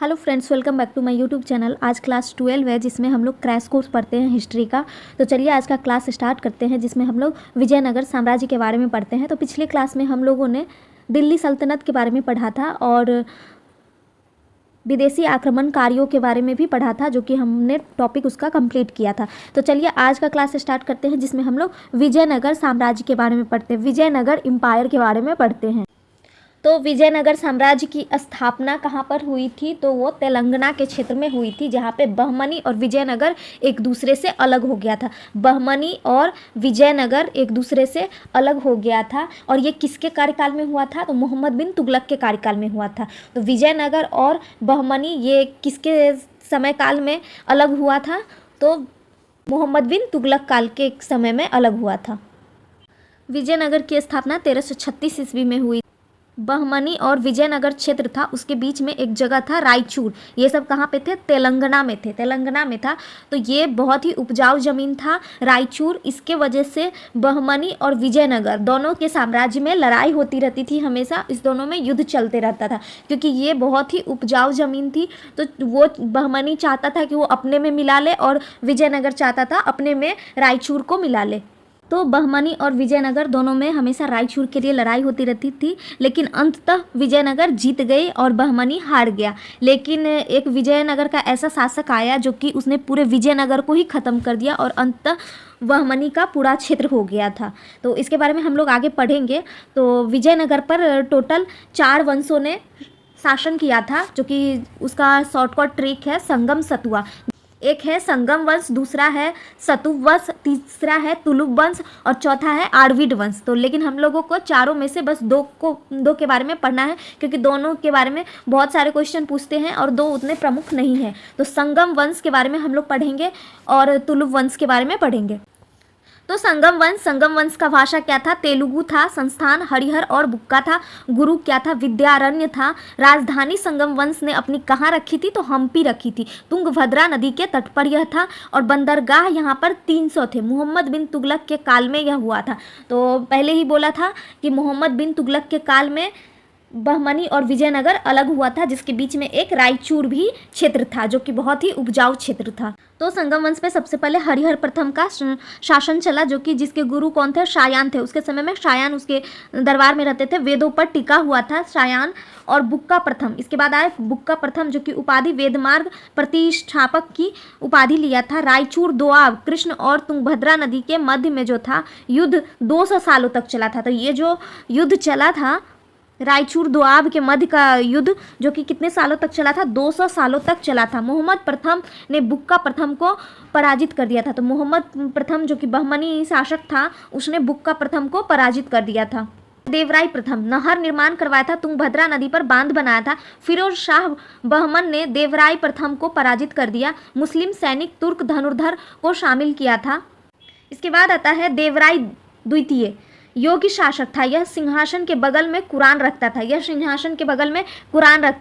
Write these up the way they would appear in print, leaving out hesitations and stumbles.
Hello friends, welcome back to my YouTube channel. आज class 12 है जिसमें हम लोग क्रैश कोर्स पढ़ते हैं हिस्ट्री का। तो चलिए आज का क्लास स्टार्ट करते हैं, जिसमें हम लोग विजयनगर साम्राज्य के बारे में पढ़ते हैं। तो पिछले क्लास में हम लोगों ने दिल्ली सल्तनत के बारे में पढ़ा था और विदेशी आक्रमणकारियों के बारे में भी पढ़ा था, जो कि हमने टॉपिक उसका कंप्लीट किया था। तो चलिए आज का क्लास स्टार्ट करते हैं, जिसमें हम लोग विजयनगर साम्राज्य के बारे में पढ़ते हैं, विजयनगर एम्पायर के बारे में पढ़ते हैं। तो विजयनगर साम्राज्य की स्थापना कहाँ पर हुई थी? तो वो तेलंगाना के क्षेत्र में हुई थी, जहाँ पे बहमनी और विजयनगर एक दूसरे से अलग हो गया था। बहमनी और विजयनगर एक दूसरे से अलग हो गया था। और ये किसके कार्यकाल में हुआ था? तो मोहम्मद बिन तुगलक के कार्यकाल में हुआ था। तो विजयनगर और बहमनी ये किसके समय काल में अलग हुआ था? तो मोहम्मद बिन तुगलक काल के समय में अलग हुआ था। विजयनगर की स्थापना 1336 ईस्वी में हुई। बहमनी और विजयनगर क्षेत्र था, उसके बीच में एक जगह था रायचूर। ये सब कहाँ पे थे? तेलंगाना में थे, तेलंगाना में था। तो ये बहुत ही उपजाऊ जमीन था रायचूर। इसके वजह से बहमनी और विजयनगर दोनों के साम्राज्य में लड़ाई होती रहती थी हमेशा। इस दोनों में युद्ध चलते रहता था, क्योंकि ये बहुत ही उपजाऊ जमीन थी। तो वो बहमनी चाहता था कि वो अपने में मिला ले और विजयनगर चाहता था अपने में रायचूर को मिला ले। तो बहमनी और विजयनगर दोनों में हमेशा रायचूर के लिए लड़ाई होती रहती थी, लेकिन अंततः विजयनगर जीत गई और बहमनी हार गया। लेकिन एक विजयनगर का ऐसा शासक आया जो कि उसने पूरे विजयनगर को ही ख़त्म कर दिया और अंततः बहमनी का पूरा क्षेत्र हो गया था। तो इसके बारे में हम लोग आगे पढ़ेंगे। तो विजयनगर पर टोटल 4 वंशों ने शासन किया था, जो कि उसका शॉर्टकट ट्रिक है संगम सतुआ। एक है संगम वंश, दूसरा है सतुव वंश, तीसरा है तुलुप वंश और चौथा है आरवीड वंश। तो लेकिन हम लोगों को चारों में से बस दो के बारे में पढ़ना है, क्योंकि दोनों के बारे में बहुत सारे क्वेश्चन पूछते हैं और दो उतने प्रमुख नहीं है। तो संगम वंश के बारे में हम लोग पढ़ेंगे और तुलुप वंश के बारे में पढ़ेंगे। तो संगम वंश का भाषा क्या था? तेलुगु था। संस्थान हरिहर और बुक्का था। गुरु क्या था? विद्यारण्य था। राजधानी संगम वंश ने अपनी कहाँ रखी थी? तो हम्पी रखी थी। तुंगभद्रा नदी के तट पर यह था और बंदरगाह यहाँ पर 300 थे। मोहम्मद बिन तुगलक के काल में यह हुआ था। तो पहले ही बोला था कि मोहम्मद बिन तुगलक के काल में बहमनी और विजयनगर अलग हुआ था, जिसके बीच में एक रायचूर भी क्षेत्र था, जो कि बहुत ही उपजाऊ क्षेत्र था। तो संगम वंश पे सबसे पहले हरिहर प्रथम का शासन चला, जो कि जिसके गुरु कौन थे? शायान थे। उसके समय में शायान उसके दरबार में रहते थे। वेदों पर टिका हुआ था शायान। और बुक्का प्रथम, इसके बाद आए बुक्का प्रथम, जो कि उपाधि वेदमार्ग प्रतिष्ठापक की उपाधि लिया था। रायचूर दोआब कृष्ण और तुंगभद्रा नदी के मध्य में जो था युद्ध 200 सालों तक चला था। तो ये जो युद्ध चला था रायचूर दोआब के मध्य का युद्ध, जो कि कितने सालों तक चला था? 200 सालों तक चला था। मोहम्मद प्रथम ने बुक्का प्रथम को पराजित कर दिया था। तो मोहम्मद प्रथम जो कि बहमनी शासक था, उसने बुक्का प्रथम को पराजित कर दिया था। देवराय प्रथम नहर निर्माण करवाया था, तुंगभद्रा नदी पर बांध बनाया था। फिरोज शाह बहमन ने देवराय प्रथम को पराजित कर दिया। मुस्लिम सैनिक तुर्क धनुर्धर को शामिल किया था। इसके बाद आता है देवराय द्वितीय, योगी शासक था। यह सिंहासन के बगल में कुरान रखता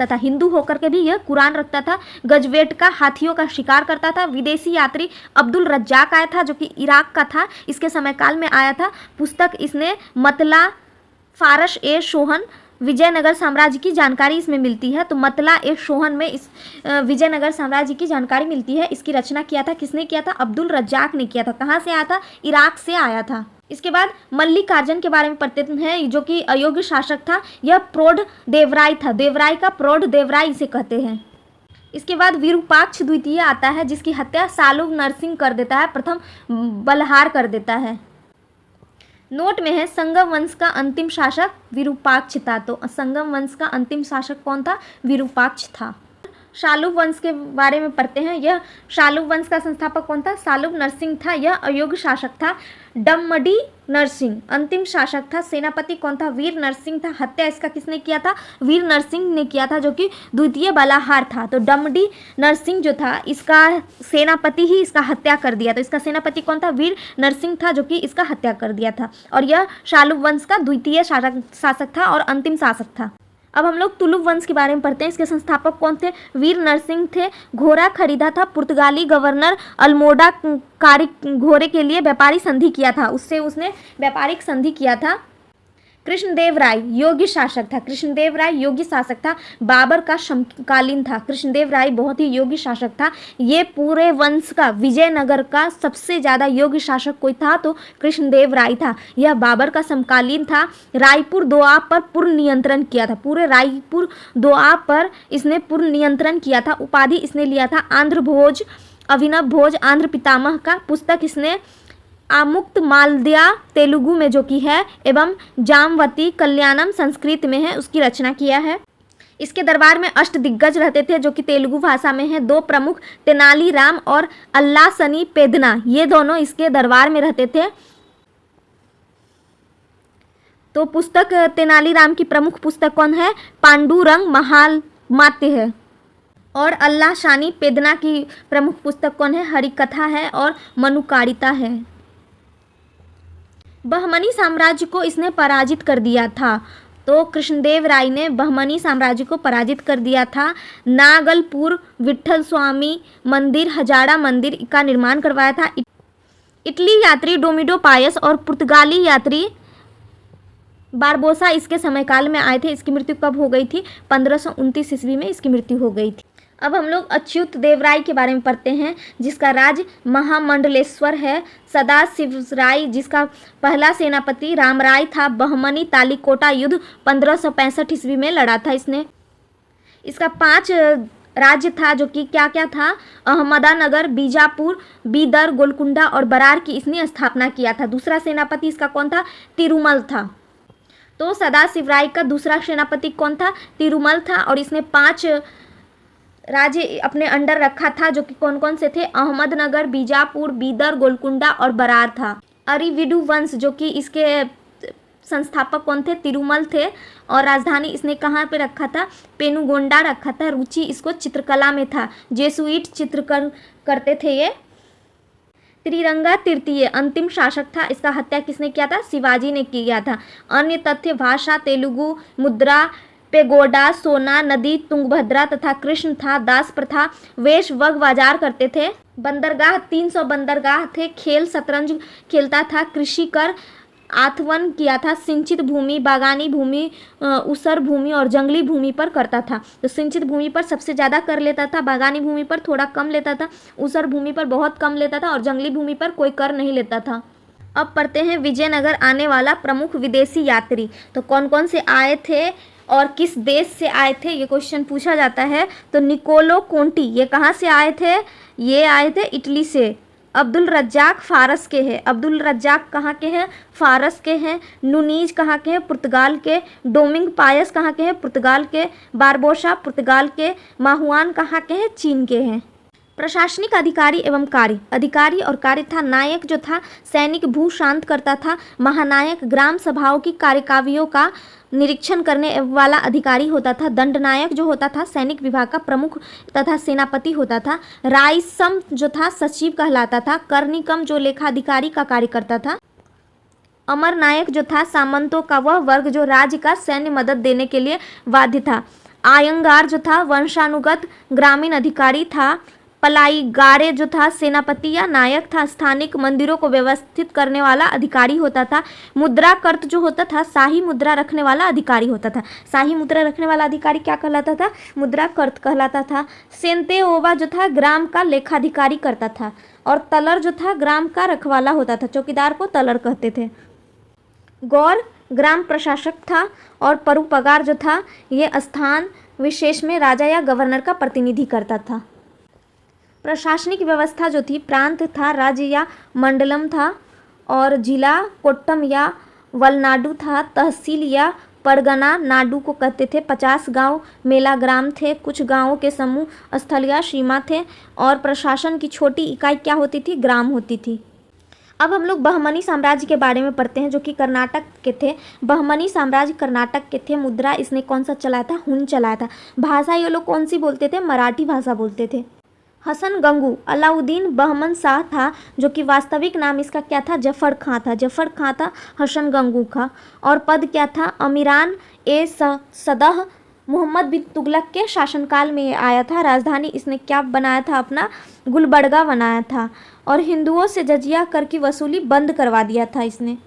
था। हिंदू होकर के भी यह कुरान रखता था। गजवेट का हाथियों का शिकार करता था। विदेशी यात्री अब्दुल रज्जाक आया था, जो कि इराक का था। इसके समय काल में आया था। पुस्तक इसने मतला फारश ए शोहन विजयनगर साम्राज्य की जानकारी इसमें मिलती है। तो मतला ए शोहन में इस विजयनगर साम्राज्य की जानकारी मिलती है। इसकी रचना किया था, किसने किया था? अब्दुल रज्जाक ने किया था। कहाँ से आया था? इराक से आया था। इसके बाद मल्लिकार्जुन के बारे में पढ़ते हैं, जो कि अयोग्य शासक था। यह प्रौढ़ देवराय था। देवराय का प्रौढ़ देवराय इसे कहते हैं। इसके बाद विरूपाक्ष द्वितीय आता है, जिसकी हत्या सालुग नरसिंह कर देता है, प्रथम बलहार कर देता है। नोट में है संगम वंश का अंतिम शासक विरूपाक्ष था। तो संगम वंश का अंतिम शासक कौन था? विरूपाक्ष था। शालुव वंश के बारे में पढ़ते हैं। यह शालुव वंश का संस्थापक कौन था? सालुव नरसिंह था। यह अयोग्य शासक था। डम्मडी नरसिंह अंतिम शासक था। सेनापति कौन था? वीर नरसिंह था। हत्या इसका किसने किया था? वीर नरसिंह ने किया था, जो कि द्वितीय बलाहार था। तो डम्मडी नरसिंह जो था, इसका सेनापति ही इसका हत्या कर दिया। तो इसका सेनापति कौन था? वीर नरसिंह था, जो कि इसका हत्या कर दिया था। और यह शालुव वंश का द्वितीय शासक था और अंतिम शासक था। अब हम लोग तुलुप वंश के बारे में पढ़ते हैं। इसके संस्थापक कौन थे? वीर नरसिंह थे। घोड़ा खरीदा था। पुर्तगाली गवर्नर अल्मोडा घोड़े के लिए व्यापारी संधि किया था। उससे उसने व्यापारिक संधि किया था। कृष्णदेव राय योगी शासक था। कृष्णदेव राय योगी शासक था, बाबर का समकालीन था। कृष्णदेव राय बहुत ही योगी शासक था। ये पूरे वंश का, विजयनगर का सबसे ज़्यादा योगी शासक कोई था तो कृष्णदेव राय था। यह बाबर का समकालीन था। रायपुर दोआब पर पूर्ण नियंत्रण किया था। पूरे रायपुर दोआब पर इसने पूर्ण नियंत्रण किया था। उपाधि इसने लिया था आंध्र भोज, अभिनव भोज आंध्र पितामह का। पुस्तक इसने आमुक्त मालद्या तेलुगु में जो की है एवं जामवती कल्याणम संस्कृत में है, उसकी रचना किया है। इसके दरबार में अष्ट दिग्गज रहते थे जो कि तेलुगु भाषा में है। दो प्रमुख तेनाली राम और अल्लासनी पेदना, ये दोनों इसके दरबार में रहते थे। तो पुस्तक तेनाली राम की प्रमुख पुस्तक कौन है? पांडुरंग महामात्य है। और अल्लासानी पेदना की प्रमुख पुस्तक कौन है? हरिकथा है और मनुकारिता है। बहमनी साम्राज्य को इसने पराजित कर दिया था। तो कृष्णदेव राय ने बहमनी साम्राज्य को पराजित कर दिया था। नागलपुर विट्ठल स्वामी मंदिर, हजारा मंदिर का निर्माण करवाया था। इटली यात्री डोमिडो पायस और पुर्तगाली यात्री बारबोसा इसके समयकाल में आए थे। इसकी मृत्यु कब हो गई थी? 1529 ईस्वी में इसकी मृत्यु हो गई थी। अब हम लोग अच्युत देव राय के बारे में पढ़ते हैं, जिसका राज महामंडलेश्वर है। सदाशिव राय जिसका पहला सेनापति रामराय था। बहमनी तालीकोटा युद्ध 1565 ईस्वी में लड़ा था इसने। इसका 5 राज्य था जो कि क्या क्या था? अहमदानगर, बीजापुर, बीदर, गोलकुंडा और बरार की इसने स्थापना किया था। दूसरा सेनापति इसका कौन था? तिरुमल था। तो सदाशिव राय का दूसरा सेनापति कौन था? तिरुमल था। और इसने 5 राज्य अपने अंडर रखा था जो कि कौन कौन से थे? अहमदनगर, बीजापुर, बीदर, गोलकुंडा और बरार था। अरिविडु वंश जो कि इसके संस्थापक कौन थे? तिरुमल थे। और राजधानी इसने कहाँ पे रखा था? पेनुगोंडा रखा था। रुचि इसको चित्रकला में था। जेसुइट चित्रकर करते थे ये। त्रिरंगा तृतीय अंतिम शासक था। इसका हत्या किसने किया था? शिवाजी ने किया था। अन्य तथ्य: भाषा तेलुगु, मुद्रा पेगोडा, सोना नदी, तुंगभद्रा तथा कृष्ण था। दास प्रथा, वेश वग बाजार करते थे। बंदरगाह 300 बंदरगाह थे। खेल शतरंज खेलता था। कृषि कर आथवन किया था। सिंचित भूमि, बागानी भूमि, ऊसर भूमि और जंगली भूमि पर करता था। तो सिंचित भूमि पर सबसे ज़्यादा कर लेता था, बागानी भूमि पर थोड़ा कम लेता था, ऊसर भूमि पर बहुत कम लेता था और जंगली भूमि पर कोई कर नहीं लेता था। अब पढ़ते हैं विजयनगर आने वाला प्रमुख विदेशी यात्री। तो कौन कौन से आए थे और किस देश से आए थे, ये क्वेश्चन पूछा जाता है। तो निकोलो कोंटी ये कहाँ से आए थे? ये आए थे इटली से। अब्दुल रज्जाक फारस के हैं। अब्दुल रज्जाक कहाँ के हैं? फारस के हैं। नुनीज कहाँ के हैं? पुर्तगाल के। डोमिंग पायस कहाँ के हैं? पुर्तगाल के। बारबोसा पुर्तगाल के। माहुआन कहाँ के हैं? चीन के हैं। प्रशासनिक अधिकारी एवं कार्य। अधिकारी और कार्य था। नायक जो था सैनिक भू शांत करता था। महानायक ग्राम सभाओं की कार्यकावियों का निरीक्षण करने वाला अधिकारी होता था। दंडनायक जो होता था सैनिक विभाग का प्रमुख तथा सेनापति होता था। रायसम जो था सचिव कहलाता था। कर्णिकम जो लेखाधिकारी का कार्य करता था। अमर नायक जो था सामंतों का वह वर्ग जो राज्य का सैन्य मदद देने के लिए बाध्य था। आयंगार जो था वंशानुगत ग्रामीण अधिकारी था। पलाईगारे जो था सेनापति या नायक था। स्थानिक मंदिरों को व्यवस्थित करने वाला अधिकारी होता था। मुद्रा कर्त जो होता था शाही मुद्रा रखने वाला अधिकारी होता था। शाही मुद्रा रखने वाला अधिकारी क्या कहलाता था? मुद्रा कर्त कहलाता था। सेंते ओवा जो था ग्राम का लेखाधिकारी करता था। और तलर जो था ग्राम का रखवाला होता था। चौकीदार को तलर कहते थे। गौर ग्राम प्रशासक था। और परुपगार जो था ये स्थान विशेष में राजा या गवर्नर का प्रतिनिधि करता था। प्रशासनिक व्यवस्था जो थी प्रांत था, राज्य या मंडलम था और जिला कोट्टम या वलनाडु था। तहसील या परगना नाडु को कहते थे। 50 गांव मेला ग्राम थे। कुछ गांवों के समूह स्थल या सीमा थे। और प्रशासन की छोटी इकाई क्या होती थी? ग्राम होती थी। अब हम लोग बहमनी साम्राज्य के बारे में पढ़ते हैं जो कि कर्नाटक के थे। बहमनी साम्राज्य कर्नाटक के थे। मुद्रा इसने कौन सा चलाया था? हुन चलाया था। भाषा ये लोग कौन सी बोलते थे? मराठी भाषा बोलते थे। हसन गंगू अलाउद्दीन बहमन शाह था जो कि वास्तविक नाम इसका क्या था? जफर खां था। जफर खां था हसन गंगू का। और पद क्या था? अमीरान ए सदह मोहम्मद बिन तुगलक के शासनकाल में ये आया था। राजधानी इसने क्या बनाया था? अपना गुलबर्गा बनाया था। और हिंदुओं से जजिया कर की वसूली बंद करवा दिया था इसने।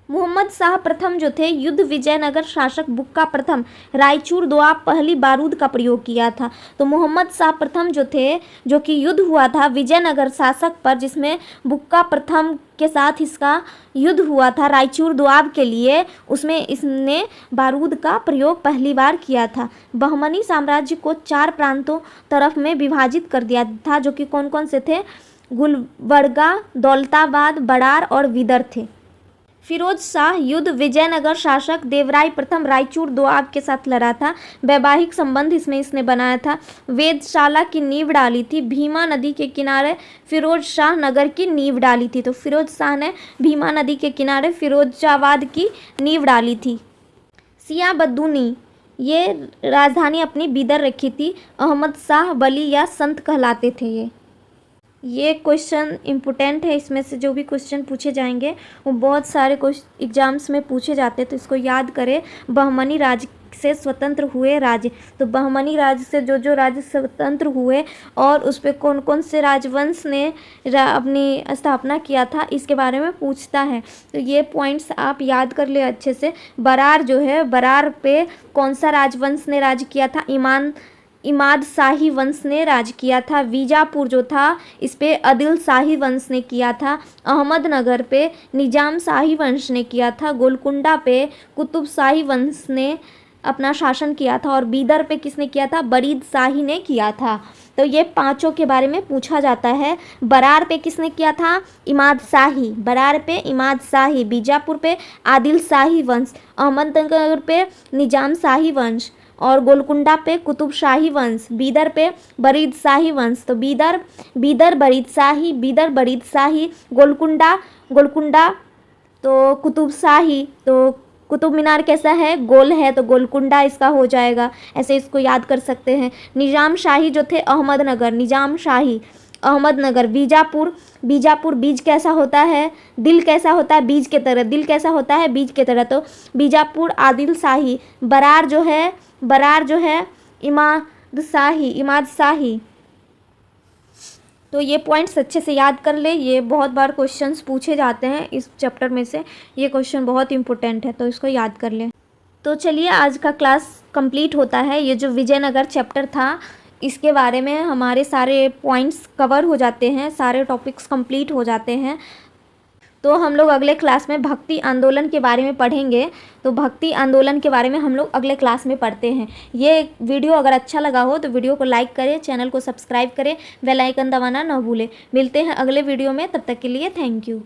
मोहम्मद शाह प्रथम जो थे युद्ध विजयनगर शासक बुक्का प्रथम रायचूर दोआब पहली बारूद का प्रयोग किया था। तो मोहम्मद शाह प्रथम जो थे, जो कि युद्ध हुआ था विजयनगर शासक पर, जिसमें बुक्का प्रथम के साथ इसका युद्ध हुआ था रायचूर दोआब के लिए, उसमें इसने बारूद का प्रयोग पहली बार किया था। बहमनी साम्राज्य को 4 प्रांतों तरफ में विभाजित कर दिया था, जो कि कौन कौन से थे? गुलबर्गा, दौलताबाद, बड़ार और विदर थे। फिरोज शाह युद्ध विजयनगर शासक देवराय प्रथम रायचूर दोआब के साथ लड़ा था। वैवाहिक संबंध इसमें इसने बनाया था। वेधशाला की नींव डाली थी। भीमा नदी के किनारे फिरोज शाह नगर की नींव डाली थी। तो फिरोज शाह ने भीमा नदी के किनारे फिरोजाबाद की नींव डाली थी। सियाबद्दुनी ये राजधानी अपनी बीदर रखी थी। अहमद शाह वली या संत कहलाते थे। ये क्वेश्चन इम्पोर्टेंट है, इसमें से जो भी क्वेश्चन पूछे जाएंगे वो बहुत सारे एग्जाम्स में पूछे जाते हैं, तो इसको याद करें। बहमनी राज्य से स्वतंत्र हुए राज्य, तो बहमनी राज्य से जो राज्य स्वतंत्र हुए और उस पर कौन कौन से राजवंश ने अपनी स्थापना किया था, इसके बारे में पूछता है। तो ये पॉइंट्स आप याद कर ले अच्छे से। बरार जो है, बरार पे कौन सा राजवंश ने राज किया था? इमाद शाही वंश ने राज किया था। बीजापुर जो था इस पे आदिल शाही वंश ने किया था। अहमदनगर पे निजाम शाही वंश ने किया था। गोलकुंडा पे कुतुब शाही वंश ने अपना शासन किया था। और बीदर पे किसने किया था? बरीद शाही ने किया था। तो ये पांचों के बारे में पूछा जाता है। बरार पे किसने किया था? इमाद शाही। बरार पे इमाद शाही। बीजापुर पे आदिल शाही वंश। अहमदनगर पे निजाम शाही वंश और गोलकुंडा पे कुतुब शाही वंश। बीदर पे बरीद शाही वंश। तो बीदर बरीद शाही, बीदर बरीद शाही, गोलकुंडा तो कुतुब शाही। तो कुतुब मीनार कैसा है? गोल है, तो गोलकुंडा इसका हो जाएगा। ऐसे इसको याद कर सकते हैं। निजाम शाही जो थे अहमदनगर, निजाम शाही अहमदनगर। बीजापुर बीज कैसा होता है? दिल कैसा होता है? बीज के तरह। दिल कैसा होता है? बीज के तरह। तो बीजापुर आदिल शाही। बरार जो है इमाद शाही। तो ये पॉइंट्स अच्छे से याद कर ले। ये बहुत बार क्वेश्चंस पूछे जाते हैं इस चैप्टर में से। ये क्वेश्चन बहुत इंपॉर्टेंट है, तो इसको याद कर ले। तो चलिए आज का क्लास कंप्लीट होता है। ये जो विजयनगर चैप्टर था इसके बारे में हमारे सारे पॉइंट्स कवर हो जाते हैं, सारे टॉपिक्स कंप्लीट हो जाते हैं। तो हम लोग अगले क्लास में भक्ति आंदोलन के बारे में पढ़ेंगे। तो भक्ति आंदोलन के बारे में हम लोग अगले क्लास में पढ़ते हैं। ये वीडियो अगर अच्छा लगा हो तो वीडियो को लाइक करें, चैनल को सब्सक्राइब करें, बेल आइकन दबाना ना भूलें। मिलते हैं अगले वीडियो में, तब तक के लिए थैंक यू।